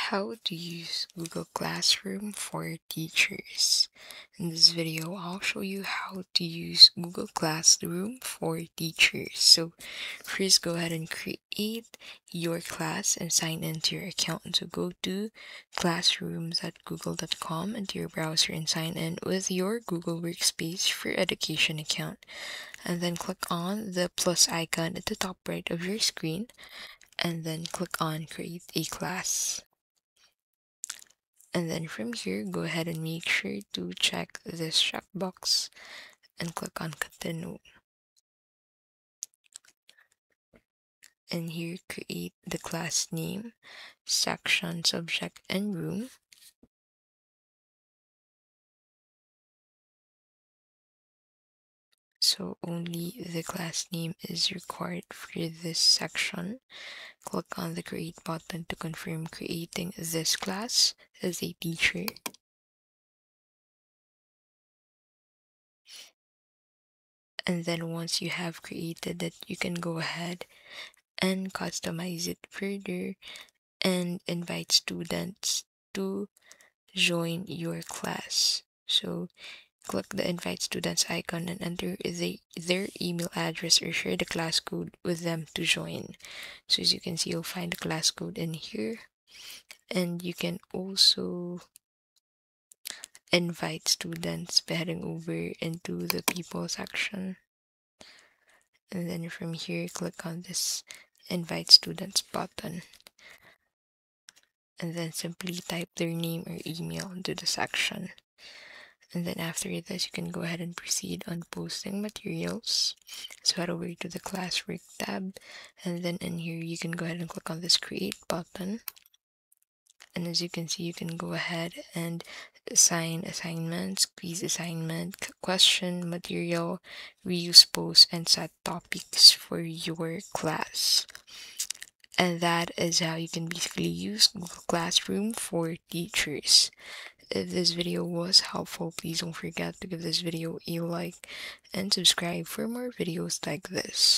How to use Google Classroom for teachers. In this video, I'll show you how to use Google Classroom for teachers. So first, go ahead and create your class and sign into your account. So go to classrooms.google.com into your browser and sign in with your Google Workspace for Education account. And then click on the plus icon at the top right of your screen and then click on Create a Class. And then from here, go ahead and make sure to check this checkbox and click on Continue. And here, create the class name, section, subject, and room. So only the class name is required for this section. Click on the Create button to confirm creating this class as a teacher. And then once you have created it, you can go ahead and customize it further and invite students to join your class. So click the invite students icon and enter their email address or share the class code with them to join. So as you can see, you'll find the class code in here, and you can also invite students by heading over into the people section. And then from here, click on this invite students button. And then simply type their name or email into the section. And then after this, you can go ahead and proceed on posting materials. So head over to the classwork tab, and then in here, you can go ahead and click on this create button. And as you can see, you can go ahead and assign assignments, quiz assignment, question, material, reuse post, and set topics for your class. And that is how you can basically use Google Classroom for teachers. If this video was helpful, please don't forget to give this video a like and subscribe for more videos like this.